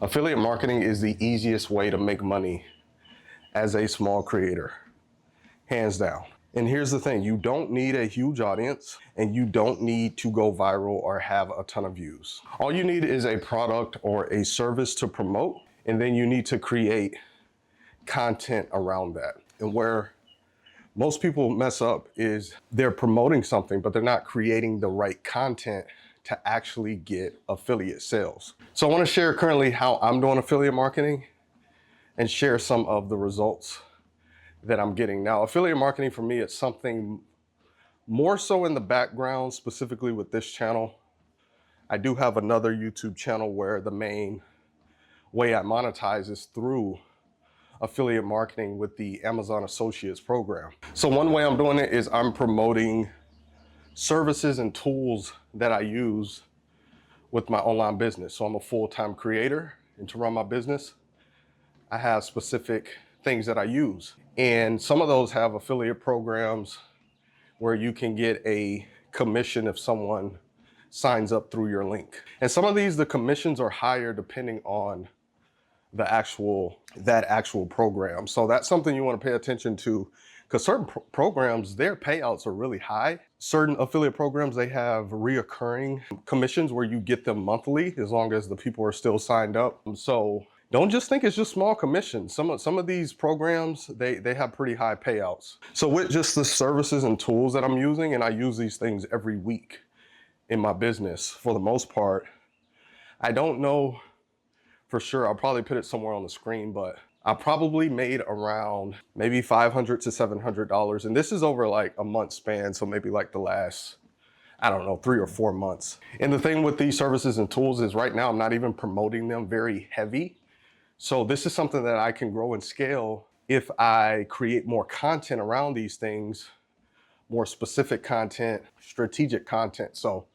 Affiliate marketing is the easiest way to make money as a small creator, hands down. And here's the thing, you don't need a huge audience and you don't need to go viral or have a ton of views. All you need is a product or a service to promote, and then you need to create content around that. And where most people mess up is they're promoting something, but they're not creating the right content to actually get affiliate sales. So I want to share currently how I'm doing affiliate marketing and share some of the results that I'm getting. Now, affiliate marketing for me, it's something more so in the background, specifically with this channel. I do have another YouTube channel where the main way I monetize is through affiliate marketing with the Amazon Associates program. So one way I'm doing it is I'm promoting services and tools that I use with my online business. So I'm a full-time creator, and to run my business, I have specific things that I use. And some of those have affiliate programs where you can get a commission if someone signs up through your link. And some of these, the commissions are higher depending on that actual program. So that's something you want to pay attention to, because certain programs, their payouts are really high. Certain affiliate programs, they have reoccurring commissions where you get them monthly as long as the people are still signed up. So don't just think it's just small commissions. Some of these programs, they have pretty high payouts. So with just the services and tools that I'm using, and I use these things every week in my business for the most part, I don't know for sure, I'll probably put it somewhere on the screen, but I probably made around maybe $500 to $700. And this is over like a month span. So maybe like the last, I don't know, 3 or 4 months. And the thing with these services and tools is right now I'm not even promoting them very heavy. So this is something that I can grow and scale if I create more content around these things, more specific content, strategic content. So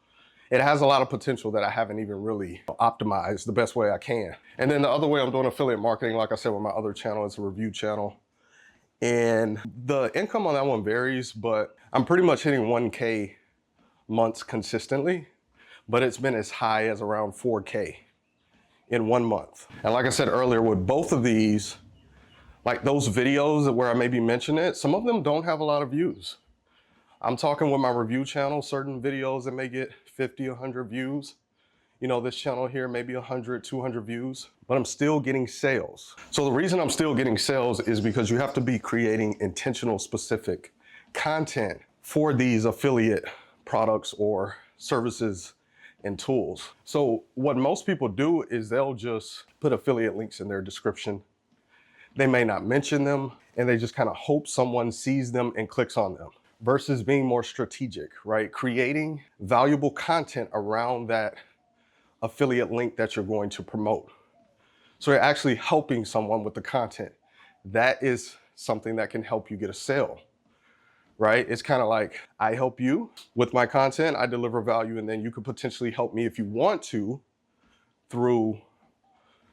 it has a lot of potential that I haven't even really optimized the best way I can. And then the other way I'm doing affiliate marketing, like I said, with my other channel, it's a review channel. And the income on that one varies, but I'm pretty much hitting 1K months consistently, but it's been as high as around 4K in 1 month. And like I said earlier, with both of these, like those videos where I maybe mention it, some of them don't have a lot of views. I'm talking with my review channel, certain videos that may get 50, 100 views. You know, this channel here, maybe 100, 200 views, but I'm still getting sales. So the reason I'm still getting sales is because you have to be creating intentional, specific content for these affiliate products or services and tools. So what most people do is they'll just put affiliate links in their description. They may not mention them, and they just kind of hope someone sees them and clicks on them, versus being more strategic, right? Creating valuable content around that affiliate link that you're going to promote. So you're actually helping someone with the content. That is something that can help you get a sale, right? It's kind of like, I help you with my content, I deliver value, and then you could potentially help me if you want to through,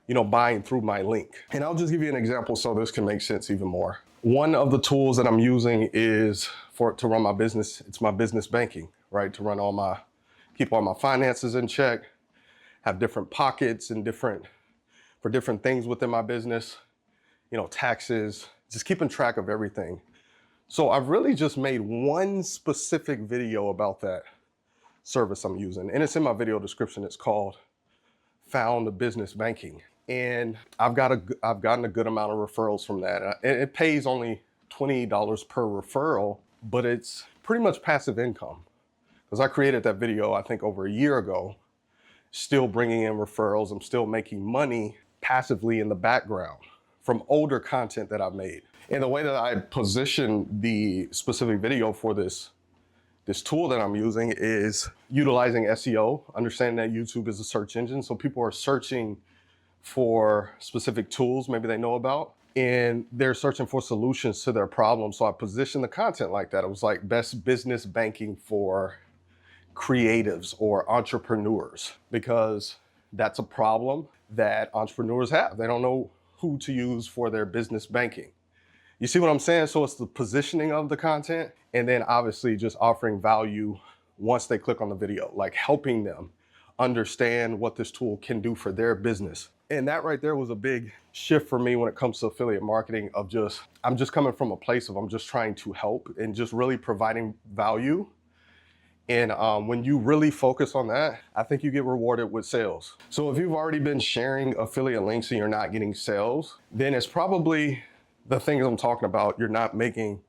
buying through my link. And I'll just give you an example so this can make sense even more. One of the tools that I'm using is to run my business. It's my business banking, right? To run keep all my finances in check, have different pockets and for different things within my business, taxes, just keeping track of everything. So I've really just made one specific video about that service I'm using. And it's in my video description. It's called Found Business Banking. And I've gotten a good amount of referrals from that. It pays only $20 per referral, but it's pretty much passive income. Because I created that video, I think over a year ago, still bringing in referrals. I'm still making money passively in the background from older content that I've made. And the way that I position the specific video for this tool that I'm using is utilizing SEO, understanding that YouTube is a search engine. So people are searching for specific tools maybe they know about, and they're searching for solutions to their problems. So I positioned the content like that. It was like best business banking for creatives or entrepreneurs, because that's a problem that entrepreneurs have. They don't know who to use for their business banking. You see what I'm saying? So it's the positioning of the content, and then obviously just offering value once they click on the video, like helping them understand what this tool can do for their business. And that right there was a big shift for me when it comes to affiliate marketing of just, I'm just coming from a place of I'm just trying to help and just really providing value. And when you really focus on that, I think you get rewarded with sales. So if you've already been sharing affiliate links and you're not getting sales, then it's probably the things I'm talking about. You're not making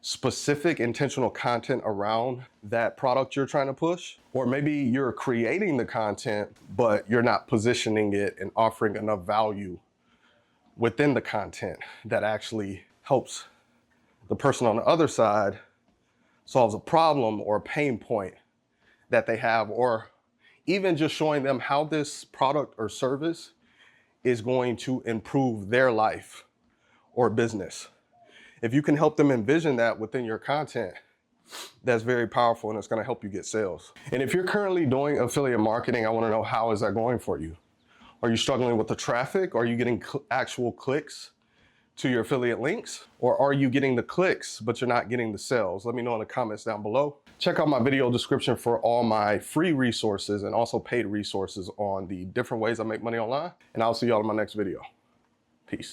specific intentional content around that product you're trying to push, or maybe you're creating the content, but you're not positioning it and offering enough value within the content that actually helps the person on the other side solves a problem or a pain point that they have, or even just showing them how this product or service is going to improve their life or business. If you can help them envision that within your content, that's very powerful and it's going to help you get sales. And if you're currently doing affiliate marketing, I want to know, how is that going for you? Are you struggling with the traffic? Are you getting actual clicks to your affiliate links? Or are you getting the clicks, but you're not getting the sales? Let me know in the comments down below. Check out my video description for all my free resources and also paid resources on the different ways I make money online. And I'll see y'all in my next video. Peace.